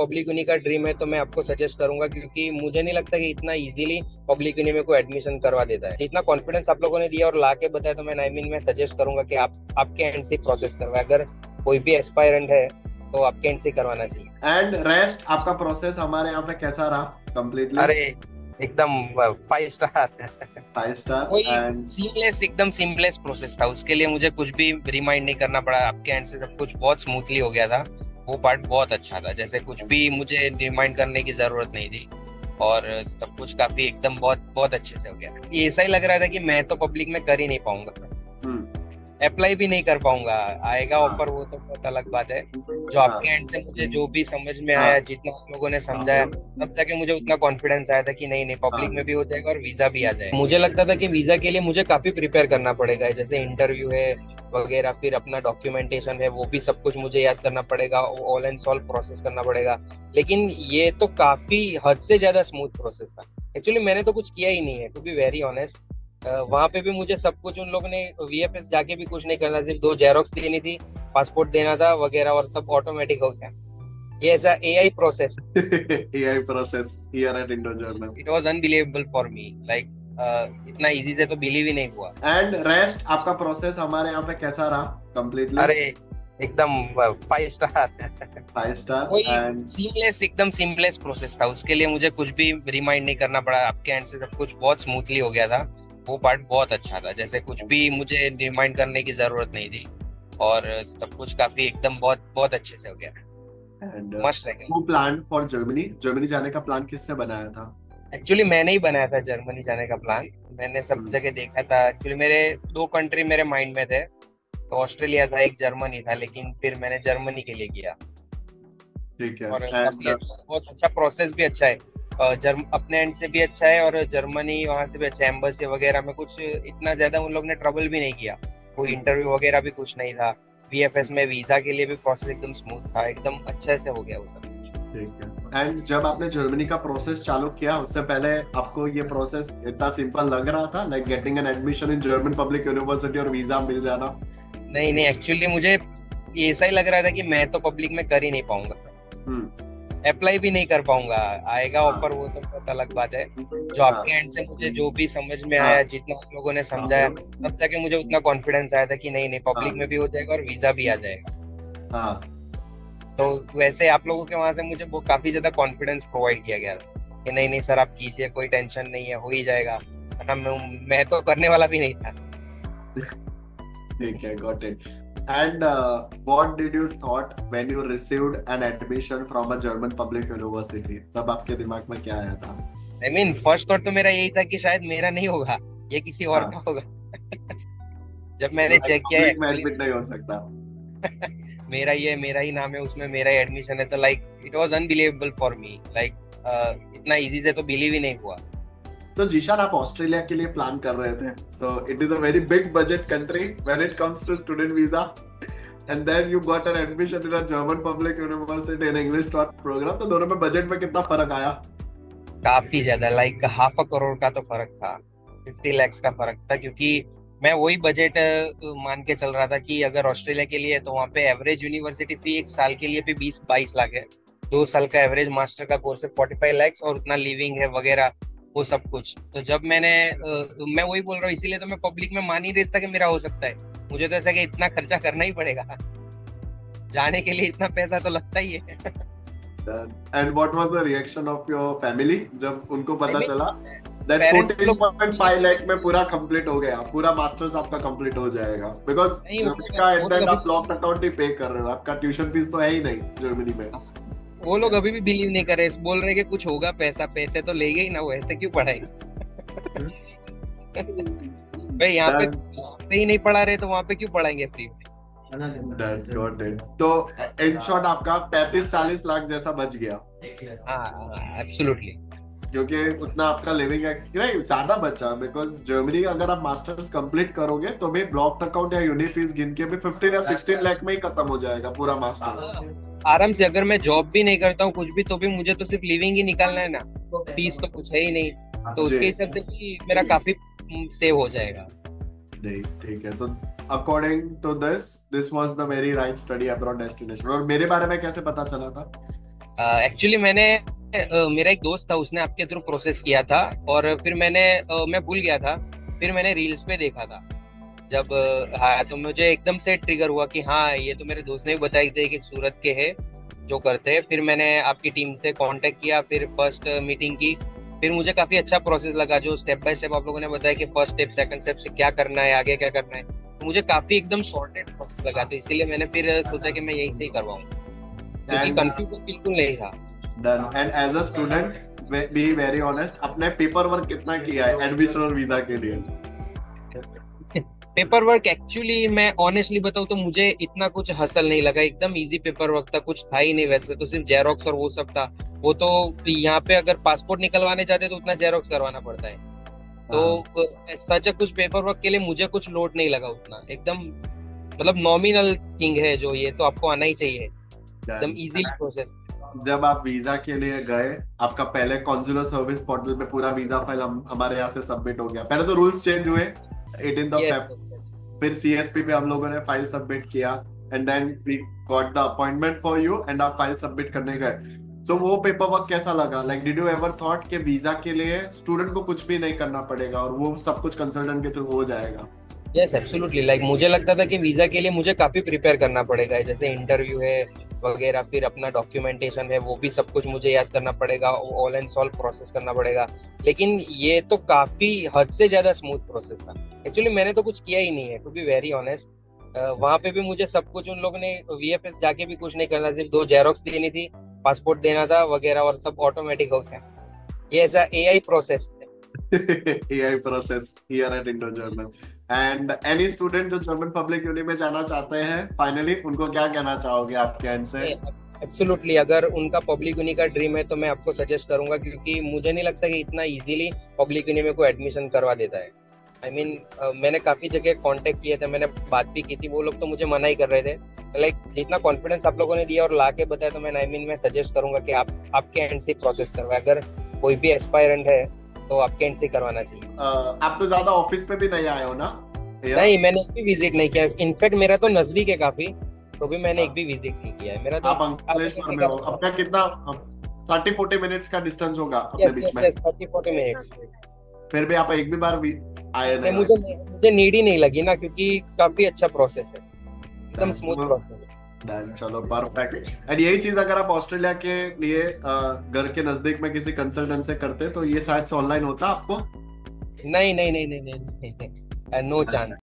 Public uni का dream है तो मैं आपको सजेस्ट करूंगा, क्योंकि मुझे नहीं लगता कि इतना इजीली पब्लिक यूनि में कोई एडमिशन करवा देता है। इतना कॉन्फिडेंस आप लोगों ने दिया और ला के बताया, तो मैं आई मीन मैं सजेस्ट करूंगा कि आप आपके एंड से प्रोसेस करवाए। अगर कोई भी एस्पायरेंट है तो आपके एंड से करवाना चाहिए। एंड रेस्ट आपका प्रोसेस हमारे यहाँ पे कैसा रहा कंप्लीटली? अरे एकदम 5 स्टार। 5 स्टार। वही एंड सीमलेस, एकदम सीमलेस प्रोसेस था। उसके लिए मुझे कुछ भी रिमाइंड नहीं करना पड़ा, आपके एंड से सब कुछ बहुत स्मूथली हो गया था। वो पार्ट बहुत अच्छा था, जैसे कुछ भी मुझे रिमाइंड करने की जरूरत नहीं थी, और सब कुछ काफी एकदम बहुत बहुत अच्छे से हो गया। ये ऐसा ही लग रहा था कि मैं तो पब्लिक में कर ही नहीं पाऊंगा, अप्लाई भी नहीं कर पाऊंगा। आएगा ऑफर वो तो बहुत अलग बात है। जो आपके एंड से मुझे जो भी समझ में आया, जितना आप लोगों ने समझाया, तब जाके मुझे उतना कॉन्फिडेंस आया था कि नहीं नहीं पब्लिक में भी हो जाएगा और वीजा भी आ जाएगा। मुझे लगता था कि वीजा के लिए मुझे काफी प्रिपेयर करना पड़ेगा, जैसे इंटरव्यू है वगैरह, फिर अपना डॉक्यूमेंटेशन है वो भी सब कुछ मुझे याद करना पड़ेगा, ऑल एंड सॉल्व प्रोसेस करना पड़ेगा। लेकिन ये तो काफी हद से ज्यादा स्मूथ प्रोसेस था। एक्चुअली मैंने तो कुछ किया ही नहीं है, टू बी वेरी ऑनेस्ट। वहां पे भी मुझे सब कुछ उन लोगों ने वीएफएस जाके भी कुछ नहीं करना, सिर्फ 2 जेरोक्स देनी थी, पासपोर्ट देना था वगैरह, और सब ऑटोमेटिक हो गया। ये ऐसा AI process. AI process here eight Indo German. It was unbelievable for me, like इतना इजी से तो बिलीव ही नहीं हुआ। एंड रेस्ट आपका प्रोसेस हमारे यहाँ पे कैसा रहा कंप्लीटली? अरे एकदम 5 स्टार। 5 स्टार। वही एंड सीमलेस, एकदम सीमलेस प्रोसेस था। उसके लिए मुझे कुछ भी रिमाइंड नहीं करना पड़ा, आपके एंड से सब कुछ बहुत स्मूथली हो गया था। वो पार्ट बहुत अच्छा था, जैसे कुछ भी मुझे रिमाइंड करने की जरूरत नहीं थी, और सब कुछ काफी एकदम बहुत बहुत अच्छे से हो गया। एंड मस्त है। Who plan for Germany? Germany जाने का प्लान किसने बनाया था? एक्चुअली मैंने ही बनाया था जर्मनी जाने का प्लान। मैंने सब जगह देखा था। एक्चुअली मेरे 2 कंट्री मेरे माइंड में थे, तो ऑस्ट्रेलिया था, एक जर्मनी था, लेकिन फिर मैंने जर्मनी के लिए किया। ठीक है। और एंड काफी बहुत अच्छा प्रोसेस भी अच्छा है। अपने एंड से भी अच्छा है, और जर्मनी वहां से भी अच्छा है। एम्बेसी वगैरह में कुछ इतना ज्यादा उन लोग ने ट्रबल भी नहीं किया, कोई इंटरव्यू वगैरह भी कुछ नहीं था। वीएफएस में वीजा के लिए भी प्रोसेस एकदम स्मूथ था, एकदम अच्छे से हो गया वो सब। ठीक है। एंड जब आपने जर्मनी का प्रोसेस चालू किया, उससे पहले आपको ये प्रोसेस इतना सिंपल लग रहा था, like getting an admission in German public university और वीजा मिल जाना? नहीं नहीं, एक्चुअली मुझे ऐसा ही लग रहा था कि मैं तो पब्लिक में कर ही नहीं पाऊंगा, अप्लाई भी नहीं कर पाऊंगा। आएगा ऑफर वो तो बहुत अलग बात है। जो आपके एंड से मुझे जो भी समझ में आया, जितना आप लोगों ने समझाया, तब जाके मुझे उतना कॉन्फिडेंस आया था कि नहीं नहीं पब्लिक में भी हो जाएगा और वीजा भी आ जाएगा। तो वैसे आप लोगों के वहां से मुझे वो काफी ज्यादा कॉन्फिडेंस प्रोवाइड किया गया था कि नहीं नहीं सर आप कीजिए, कोई टेंशन नहीं है, हो ही जाएगा। वरना मैं तो करने वाला भी नहीं था। ठीक है, got it. And what did you thought when you received an admission from a German public university? तब आपके दिमाग में क्या आया था? आई मीन फर्स्ट थॉट तो मेरा यही था कि शायद मेरा नहीं होगा, ये किसी और का होगा। जब मैंने चेक किया एडमिट नहीं हो सकता। मेरा ही नाम है उसमें, मेरा ही एडमिशन है, तो like it was unbelievable for me, like इतना इजी से तो बिलीव ही नहीं हुआ। तो जीशान, आप ऑस्ट्रेलिया के लिए प्लान कर रहे थे, so it is a very big budget country when it comes to student visa, and then you got an admission in a German public university in English programme. तो दोनों में बजट में कितना फर्क आया? काफी ज्यादा, लाइक 500 करोड़ का तो फर्क था, 50 lakhs का फर्क था। क्योंकि मैं वही बजट मान के चल रहा था कि अगर ऑस्ट्रेलिया के लिए, तो वहाँ पे एवरेज यूनिवर्सिटी फी एक साल के लिए भी 20-22 लाख है। 2 साल का एवरेज मास्टर का कोर्स है 45 lakhs, और उतना लिविंग है वगैरह वो सब कुछ। तो जब मैं वही बोल रहा हूँ, इसीलिए तो मैं पब्लिक में मान ही रहता कि मेरा हो सकता है। मुझे तो ऐसा कि इतना खर्चा करना ही पड़ेगा, जाने के लिए इतना पैसा तो लगता ही है। And what was the reaction of your family जब उनको पता चला दैट Parents 14.5 लाख में पूरा कंप्लीट हो गया, पूरा मास्टर्स आपका कंप्लीट हो जाएगा? बिकॉज़ जर्मनी का एट द आप लॉक अकाउंट ही पे कर रहे हो, आपका ट्यूशन फीस तो है ही नहीं जर्मनी में। वो लोग अभी भी बिलीव नहीं कर रहे, बोल रहे कि कुछ होगा, पैसे तो लेंगे ही ना, वो ऐसे क्यों पढ़ाएंगे। भाई यहाँ पे ही नहीं पढ़ा रहे तो वहाँ पे क्यों पढ़ाएंगे फ्री में। तो इन शॉर्ट आपका 35-40 लाख जैसा बच गया। हाँ एब्सोल्युटली, क्योंकि उतना आपका लिविंग है नहीं, ज्यादा बचा। बिकॉज जर्मनी अगर आप मास्टर्स कंप्लीट करोगे तो भी ब्लॉक अकाउंट या यूनि फीस गिन के भी 15 या 16 लाख में ही खत्म हो जाएगा पूरा मास्टर्स आराम से। अगर मैं जॉब भी नहीं करता हूँ कुछ भी, तो भी मुझे तो सिर्फ लिविंग ही निकालना है ना, फीस तो कुछ है ही नहीं, तो उसके हिसाब से भी मेरा काफी सेव हो जाएगा। नहीं, ठीक है। तो according to this was the very right study abroad destination. और मेरे बारे में कैसे पता चला था? एक्चुअली मैंने मेरा एक दोस्त था, उसने आपके थ्रू प्रोसेस किया था, और फिर मैं भूल गया था। फिर मैंने रील्स पे देखा था जब हाँ, तो मुझे एकदम से ट्रिगर हुआ कि हाँ, ये तो मेरे दोस्त ने भी बताया थे कि सूरत के है जो करते हैं। फिर मैंने आपकी टीम से कांटेक्ट किया, फिर फर्स्ट मीटिंग की। फिर मुझे काफी अच्छा प्रोसेस लगा, जो स्टेप बाय स्टेप आप लोगों ने बताया कि फर्स्ट स्टेप सेकंड स्टेप से क्या करना है, आगे क्या करना है। तो मुझे काफी एकदम सॉर्टेड प्रोसेस लगा, तो इसीलिए मैंने फिर सोचा कि मैं यहीं से ही करवाऊँ, क्योंकि एंड कंफ्यूजन बिल्कुल नहीं था। Done. And as a student, be very honest, आपने पेपर वर्क कितना किया है एडमिशन और वीजा के लिए? पेपर वर्क एक्चुअली मैं ऑनेस्टली बताऊँ तो मुझे इतना कुछ हसल नहीं लगा, एकदम इजी पेपर वर्क था, कुछ था ही नहीं वैसे तो, सिर्फ जेरोक्स और वो सब था। वो तो यहाँ पे अगर पासपोर्ट निकलवाने जाते तो उतना जेरोक्स करवाना पड़ता है। तो सच कुछ पेपर वर्क के लिए मुझे कुछ लोड नहीं लगा उतना, एकदम मतलब नॉमिनल थिंग है जो, ये तो आपको आना ही चाहिए, एकदम इजी प्रोसेस। जब आप वीजा के लिए गए, आपका पहले कॉन्सुलर सर्विस पोर्टल पे पूरा वीजा फाइल हमारे यहाँ से सबमिट हो गया। पहले तो रूल्स चेंज हुए 18th of Feb, फिर सीएसपी पे हम लोगों ने फाइल सबमिट किया, and then we got the appointment for you and आप फाइल सबमिट करने गए। सो वो पेपर वर्क कैसा लगा? Like did you ever thought कि वीजा के लिए स्टूडेंट को कुछ भी नहीं करना पड़ेगा और वो सब कुछ कंसल्टेंट के थ्रू हो जाएगा? यस एब्सोल्युटली, लाइक मुझे लगता था कि वीजा के लिए मुझे काफी प्रिपेयर करना पड़ेगा, जैसे इंटरव्यू है वगैरह, फिर अपना डॉक्यूमेंटेशन है वो भी सब कुछ मुझे याद करना पड़ेगा, ऑल एंड सॉल्व प्रोसेस करना पड़ेगा। लेकिन ये तो काफी हद से ज्यादा स्मूथ प्रोसेस था। एक्चुअली मैंने तो कुछ किया ही नहीं है, टू बी वेरी ऑनेस्ट। वहां पे भी मुझे सब कुछ उन लोगों ने वीएफएस जाके भी कुछ नहीं करना, सिर्फ 2 जेरोक्स देनी थी, पासपोर्ट देना था वगैरह, और सब ऑटोमेटिक हो गया। ये ऐसा एआई प्रोसेस है। AI process here at Indo-German. And any student जो जर्मन पब्लिक यूनि में जाना चाहते हैं, फाइनली उनको क्या कहना चाहोगे आपके एंड से? एब्सोल्युटली, अगर उनका पब्लिक यूनि का ड्रीम है तो मैं आपको सजेस्ट करूंगा, क्योंकि मुझे नहीं लगता कि इतना इजीली पब्लिक यूनि में कोई एडमिशन करवा देता है। आई मीन मैंने काफी जगह कांटेक्ट किए थे, मैंने बात भी की थी, वो लोग तो मुझे मना ही कर रहे थे। लाइक जितना कॉन्फिडेंस आप लोगों ने दिया और ला के बताया, तो मैं सजेस्ट करूंगा कि आप आपके एंड से प्रोसेस करवाएं। अगर कोई भी एस्पायरेंट है तो आपके एंड से करवाना चाहिए। आप तो ज्यादा ऑफिस पे भी नहीं आए हो ना? नहीं, मैंने एक भी विजिट नहीं किया। इनफैक्ट मेरा तो नजदीक है काफी, तो भी मैंने एक भी विजिट नहीं किया है। मेरा तो आप अंकलेश्वर में हो, अपना कितना 30-40 मिनट्स का डिस्टेंस होगा अपने बीच में? 30-40 मिनट्स। फिर भी आप एक भी बार भी आए नहीं? मुझे नीड ही नहीं लगी ना, क्योंकि काफी अच्छा प्रोसेस है, एकदम स्मूथ प्रोसेस है। डन, चलो परफेक्ट। एंड यही चीज अगर आप ऑस्ट्रेलिया के लिए घर के नजदीक में किसी कंसल्टेंट से करते तो ये शायद ऑनलाइन होता आपको? नहीं, नो चांस।